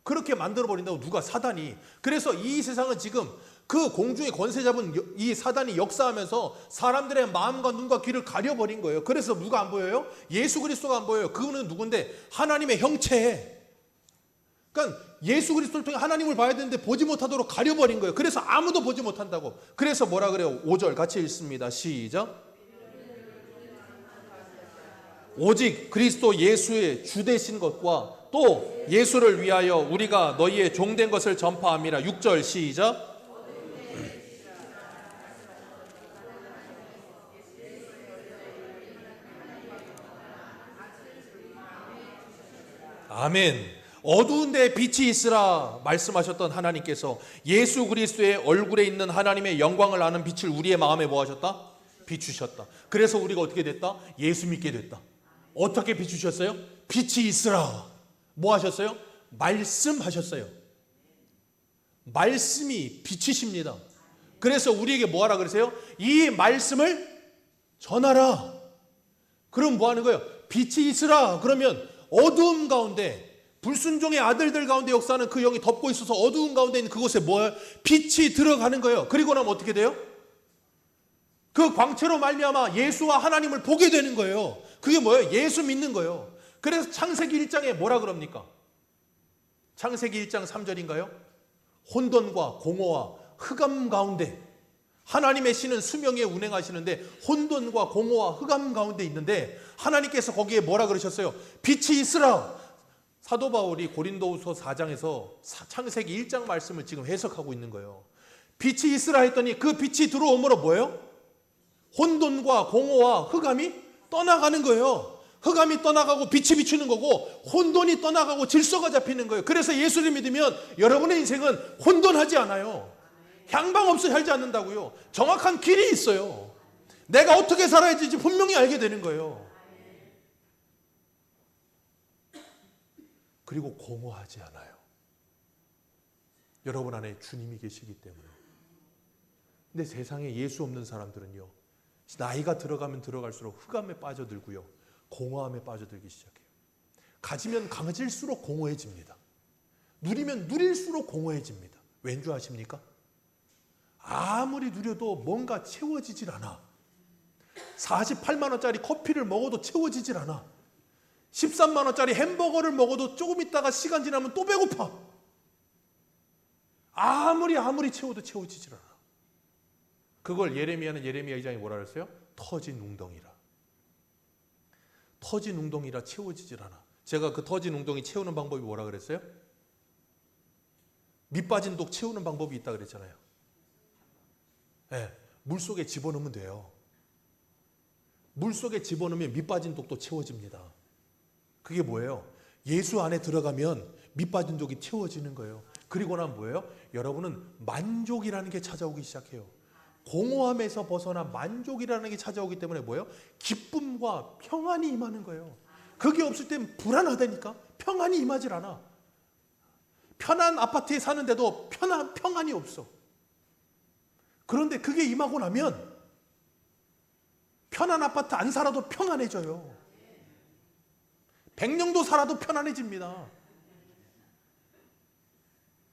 그렇게 만들어버린다고 누가, 사단이. 그래서 이 세상은 지금 그 공중의 권세 잡은 이 사단이 역사하면서 사람들의 마음과 눈과 귀를 가려버린 거예요. 그래서 누가 안 보여요? 예수 그리스도가 안 보여요. 그분은 누군데? 하나님의 형체. 그러니까 예수 그리스도를 통해 하나님을 봐야 되는데 보지 못하도록 가려버린 거예요. 그래서 아무도 보지 못한다고. 그래서 뭐라 그래요? 5절 같이 읽습니다. 시작. 오직 그리스도 예수의 주되신 것과 또 예수를 위하여 우리가 너희의 종된 것을 전파함이라. 6절 시작. 아멘. 어두운 데에 빛이 있으라 말씀하셨던 하나님께서 예수 그리스도의 얼굴에 있는 하나님의 영광을 아는 빛을 우리의 마음에 뭐 하셨다? 비추셨다. 그래서 우리가 어떻게 됐다? 예수 믿게 됐다. 어떻게 비추셨어요? 빛이 있으라. 뭐 하셨어요? 말씀하셨어요. 말씀이 빛이십니다. 그래서 우리에게 뭐 하라 그러세요? 이 말씀을 전하라. 그럼 뭐 하는 거예요? 빛이 있으라. 그러면 어두움 가운데, 불순종의 아들들 가운데 역사하는 그 영이 덮고 있어서 어두운 가운데 있는 그곳에 뭐예요? 빛이 들어가는 거예요. 그리고 나면 어떻게 돼요? 그 광채로 말미암아 예수와 하나님을 보게 되는 거예요. 그게 뭐예요? 예수 믿는 거예요. 그래서 창세기 1장에 뭐라 그럽니까? 창세기 1장 3절인가요? 혼돈과 공허와 흑암 가운데, 하나님의 신은 수명에 운행하시는데 혼돈과 공허와 흑암 가운데 있는데 하나님께서 거기에 뭐라 그러셨어요? 빛이 있으라. 사도 바울이 고린도후서 4장에서 창세기 1장 말씀을 지금 해석하고 있는 거예요. 빛이 있으라 했더니 그 빛이 들어오므로 뭐예요? 혼돈과 공허와 흑암이 떠나가는 거예요. 흑암이 떠나가고 빛이 비추는 거고, 혼돈이 떠나가고 질서가 잡히는 거예요. 그래서 예수를 믿으면 여러분의 인생은 혼돈하지 않아요. 향방 없이 살지 않는다고요. 정확한 길이 있어요. 내가 어떻게 살아야 될지 분명히 알게 되는 거예요. 그리고 공허하지 않아요. 여러분 안에 주님이 계시기 때문에. 근데 세상에 예수 없는 사람들은요, 나이가 들어가면 들어갈수록 흑암에 빠져들고요, 공허함에 빠져들기 시작해요. 가지면 강해질수록 공허해집니다. 누리면 누릴수록 공허해집니다. 왠 줄 아십니까? 아무리 누려도 뭔가 채워지질 않아. 48만 원짜리 커피를 먹어도 채워지질 않아. 13만 원짜리 햄버거를 먹어도 조금 있다가 시간 지나면 또 배고파. 아무리 채워도 채워지질 않아. 그걸 예레미야 2장에 뭐라 그랬어요? 터진 웅덩이라. 터진 웅덩이라 채워지질 않아. 제가 그 터진 웅덩이 채우는 방법이 뭐라 그랬어요? 밑 빠진 독 채우는 방법이 있다 그랬잖아요. 네, 물속에 집어넣으면 돼요. 물속에 집어넣으면 밑 빠진 독도 채워집니다. 그게 뭐예요? 예수 안에 들어가면 밑 빠진 독이 채워지는 거예요. 그리고 난 뭐예요? 여러분은 만족이라는 게 찾아오기 시작해요. 공허함에서 벗어나 만족이라는 게 찾아오기 때문에 뭐예요? 기쁨과 평안이 임하는 거예요. 그게 없을 땐 불안하다니까. 평안이 임하질 않아. 편한 아파트에 사는데도 평안이 없어. 그런데 그게 임하고 나면 편한 아파트 안 살아도 평안해져요. 백령도 살아도 편안해집니다.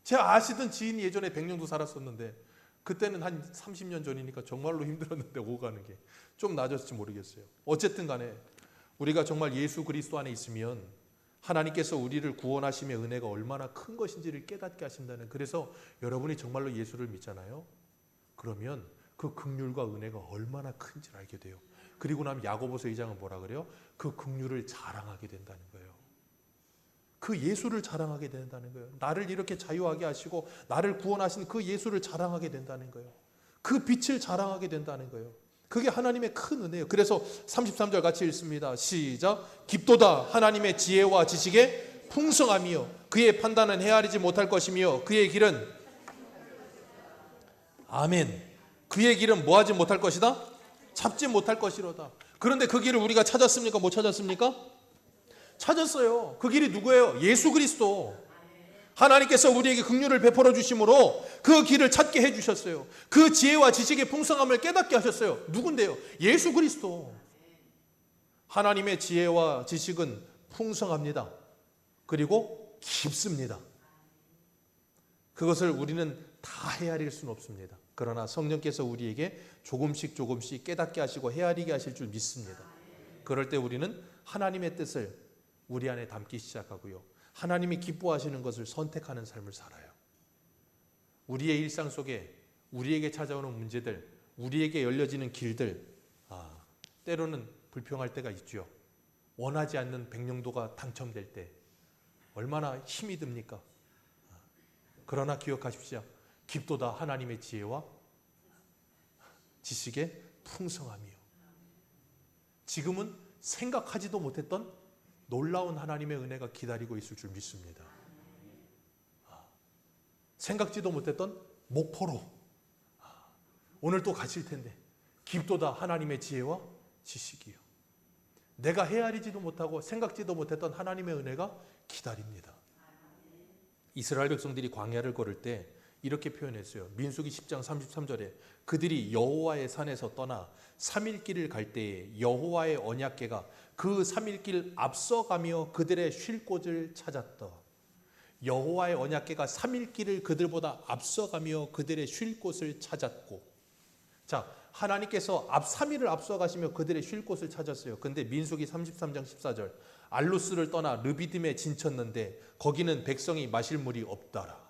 제가 아시던 지인이 예전에 백령도 살았었는데 그때는 한 30년 전이니까 정말로 힘들었는데 오가는 게 좀 나아졌을지 모르겠어요. 어쨌든 간에 우리가 정말 예수 그리스도 안에 있으면 하나님께서 우리를 구원하심의 은혜가 얼마나 큰 것인지를 깨닫게 하신다는, 그래서 여러분이 정말로 예수를 믿잖아요. 그러면 그 긍휼과 은혜가 얼마나 큰지를 알게 돼요. 그리고 나면 야고보서 2장은 뭐라 그래요? 그 긍휼을 자랑하게 된다는 거예요. 그 예수를 자랑하게 된다는 거예요. 나를 이렇게 자유하게 하시고 나를 구원하신 그 예수를 자랑하게 된다는 거예요. 그 빛을 자랑하게 된다는 거예요. 그게 하나님의 큰 은혜예요. 그래서 33절 같이 읽습니다. 시작. 깊도다 하나님의 지혜와 지식의 풍성함이요 그의 판단은 헤아리지 못할 것이며 그의 길은 아멘. 그의 길은 뭐하지 못할 것이다? 잡지 못할 것이로다. 그런데 그 길을 우리가 찾았습니까? 못 찾았습니까? 찾았어요. 그 길이 누구예요? 예수 그리스도. 하나님께서 우리에게 긍휼을 베풀어 주심으로 그 길을 찾게 해주셨어요. 그 지혜와 지식의 풍성함을 깨닫게 하셨어요. 누군데요? 예수 그리스도. 하나님의 지혜와 지식은 풍성합니다. 그리고 깊습니다. 그것을 우리는 다 헤아릴 수는 없습니다. 그러나 성령께서 우리에게 조금씩 깨닫게 하시고 헤아리게 하실 줄 믿습니다. 그럴 때 우리는 하나님의 뜻을 우리 안에 담기 시작하고요. 하나님이 기뻐하시는 것을 선택하는 삶을 살아요. 우리의 일상 속에 우리에게 찾아오는 문제들, 우리에게 열려지는 길들, 때로는 불평할 때가 있죠. 원하지 않는 백령도가 당첨될 때 얼마나 힘이 듭니까? 그러나 기억하십시오. 깊도다 하나님의 지혜와 지식의 풍성함이요. 지금은 생각하지도 못했던 놀라운 하나님의 은혜가 기다리고 있을 줄 믿습니다. 생각지도 못했던 목포로 오늘 또 가실 텐데 깊도다 하나님의 지혜와 지식이요. 내가 헤아리지도 못하고 생각지도 못했던 하나님의 은혜가 기다립니다. 이스라엘 백성들이 광야를 걸을 때 이렇게 표현했어요. 민수기 10장 33절에 그들이 여호와의 산에서 떠나 3일 길을 갈 때에 여호와의 언약궤가 그 3일 길 앞서가며 그들의 쉴 곳을 찾았다. 여호와의 언약궤가 3일 길을 그들보다 앞서가며 그들의 쉴 곳을 찾았고, 자, 하나님께서 3일을 앞서가시며 그들의 쉴 곳을 찾았어요. 근데 민수기 33장 14절 알루스를 떠나 르비딤에 진쳤는데 거기는 백성이 마실 물이 없더라.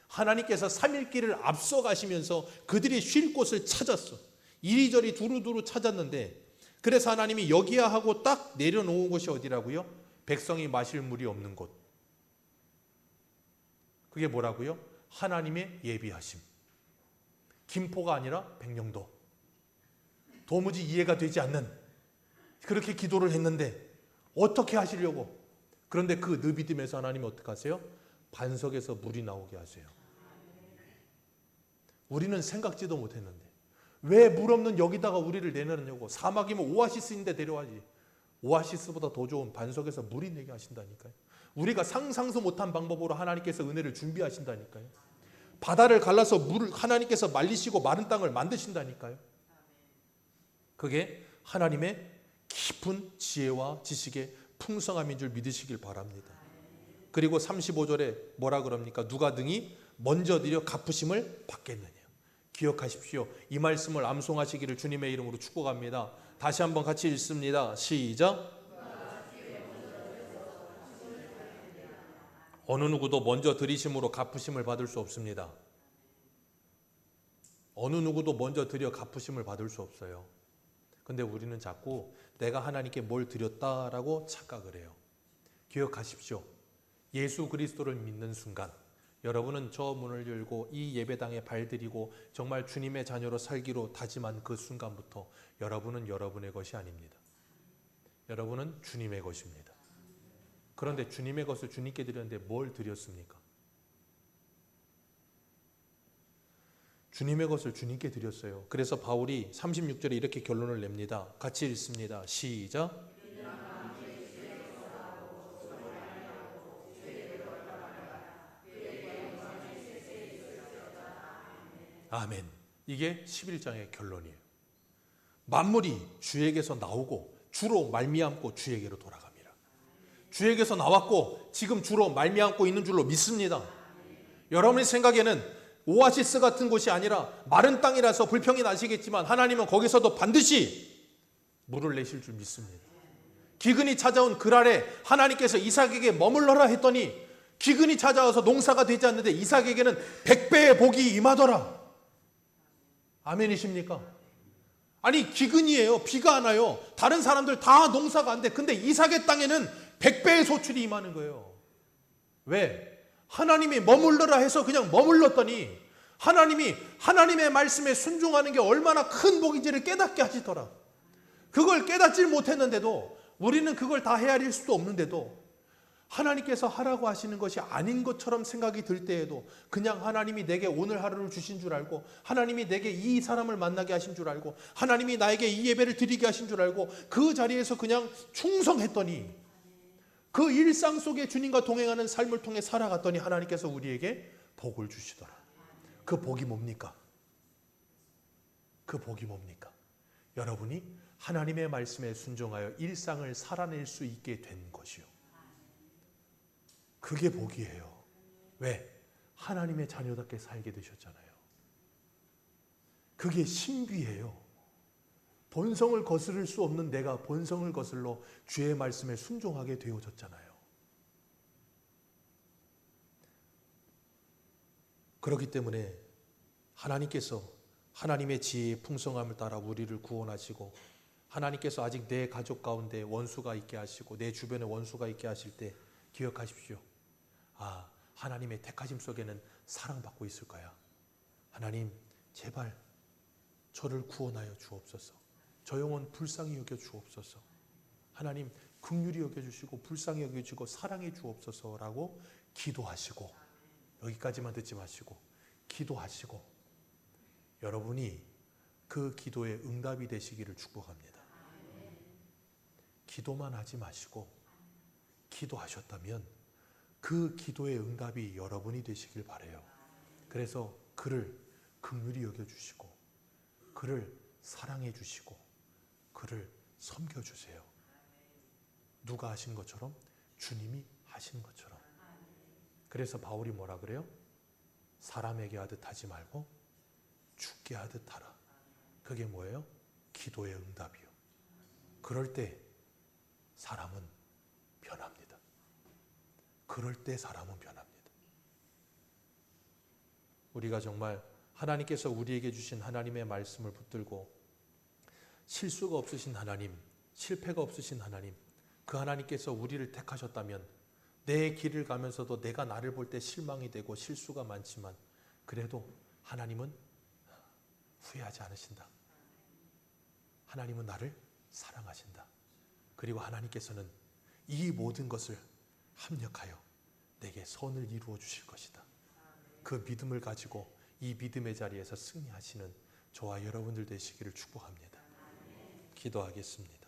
하나님께서 3일 길을 앞서가시면서 그들이 쉴 곳을 찾았어. 이리저리 두루두루 찾았는데, 그래서 하나님이 여기야 하고 딱 내려놓은 곳이 어디라고요? 백성이 마실 물이 없는 곳. 그게 뭐라고요? 하나님의 예비하심. 김포가 아니라 백령도. 도무지 이해가 되지 않는, 그렇게 기도를 했는데 어떻게 하시려고? 그런데 그 느비딤에서 하나님이 어떻게 하세요? 반석에서 물이 나오게 하세요. 우리는 생각지도 못했는데 왜 물 없는 여기다가 우리를 내놓느냐고. 사막이면 오아시스인데 데려와지. 오아시스보다 더 좋은 반석에서 물이 내게 하신다니까요. 우리가 상상도 못한 방법으로 하나님께서 은혜를 준비하신다니까요. 바다를 갈라서 물을 하나님께서 말리시고 마른 땅을 만드신다니까요. 그게 하나님의 깊은 지혜와 지식의 풍성함인 줄 믿으시길 바랍니다. 그리고 35절에 뭐라 그럽니까? 누가 등이 먼저 드려 갚으심을 받겠느냐. 기억하십시오. 이 말씀을 암송하시기를 주님의 이름으로 축복합니다. 다시 한번 같이 읽습니다. 시작. 어느 누구도 먼저 드리심으로 갚으심을 받을 수 없습니다. 어느 누구도 먼저 드려 갚으심을 받을 수 없어요. 근데 우리는 자꾸 내가 하나님께 뭘 드렸다라고 착각을 해요. 기억하십시오. 예수 그리스도를 믿는 순간 여러분은 저 문을 열고 이 예배당에 발들이고 정말 주님의 자녀로 살기로 다짐한 그 순간부터 여러분은 여러분의 것이 아닙니다. 여러분은 주님의 것입니다. 그런데 주님의 것을 주님께 드렸는데 뭘 드렸습니까? 주님의 것을 주님께 드렸어요. 그래서 바울이 36절에 이렇게 결론을 냅니다. 같이 읽습니다. 시작. 아멘. 이게 11장의 결론이에요. 만물이 주에게서 나오고 주로 말미암고 주에게로 돌아갑니다. 주에게서 나왔고 지금 주로 말미암고 있는 줄로 믿습니다. 여러분의 생각에는 오아시스 같은 곳이 아니라 마른 땅이라서 불평이 나시겠지만 하나님은 거기서도 반드시 물을 내실 줄 믿습니다. 기근이 찾아온 그날에 하나님께서 이삭에게 머물러라 했더니 기근이 찾아와서 농사가 되지 않는데 이삭에게는 100배의 복이 임하더라. 아멘이십니까? 아니 기근이에요. 비가 안 와요. 다른 사람들 다 농사가 안 돼. 근데 이삭의 땅에는 100배의 소출이 임하는 거예요. 왜? 하나님이 머물러라 해서 그냥 머물렀더니 하나님이 하나님의 말씀에 순종하는 게 얼마나 큰 복인지를 깨닫게 하시더라. 그걸 깨닫지 못했는데도 우리는 그걸 다 헤아릴 수도 없는데도 하나님께서 하라고 하시는 것이 아닌 것처럼 생각이 들 때에도 그냥 하나님이 내게 오늘 하루를 주신 줄 알고 하나님이 내게 이 사람을 만나게 하신 줄 알고 하나님이 나에게 이 예배를 드리게 하신 줄 알고 그 자리에서 그냥 충성했더니 그 일상 속에 주님과 동행하는 삶을 통해 살아갔더니 하나님께서 우리에게 복을 주시더라. 그 복이 뭡니까? 그 복이 뭡니까? 여러분이 하나님의 말씀에 순종하여 일상을 살아낼 수 있게 된 것이요. 그게 복이에요. 왜? 하나님의 자녀답게 살게 되셨잖아요. 그게 신비예요. 본성을 거스를 수 없는 내가 본성을 거슬러 주의 말씀에 순종하게 되어졌잖아요. 그렇기 때문에 하나님께서 하나님의 지혜의 풍성함을 따라 우리를 구원하시고 하나님께서 아직 내 가족 가운데 원수가 있게 하시고 내 주변에 원수가 있게 하실 때 기억하십시오. 하나님의 택하심 속에는 사랑받고 있을 거야. 하나님 제발 저를 구원하여 주옵소서. 저 영혼 불쌍히 여겨 주옵소서. 하나님 긍휼히 여겨 주시고 불쌍히 여겨 주시고 사랑해 주옵소서라고 기도하시고 여기까지만 듣지 마시고 기도하시고 여러분이 그 기도에 응답이 되시기를 축복합니다. 기도만 하지 마시고 기도하셨다면 그 기도의 응답이 여러분이 되시길 바라요. 그래서 그를 긍휼히 여겨 주시고 그를 사랑해 주시고 그를 섬겨 주세요. 누가 하신 것처럼 주님이 하신 것처럼. 그래서 바울이 뭐라 그래요? 사람에게 하듯 하지 말고 죽게 하듯 하라. 그게 뭐예요? 기도의 응답이요. 그럴 때 사람은 변합니다. 그럴 때 사람은 변합니다. 우리가 정말 하나님께서 우리에게 주신 하나님의 말씀을 붙들고 실수가 없으신 하나님, 실패가 없으신 하나님, 그 하나님께서 우리를 택하셨다면 내 길을 가면서도 내가 나를 볼 때 실망이 되고 실수가 많지만 그래도 하나님은 후회하지 않으신다. 하나님은 나를 사랑하신다. 그리고 하나님께서는 이 모든 것을 합력하여 내게 선을 이루어 주실 것이다. 그 믿음을 가지고 이 믿음의 자리에서 승리하시는 저와 여러분들 되시기를 축복합니다. 기도하겠습니다.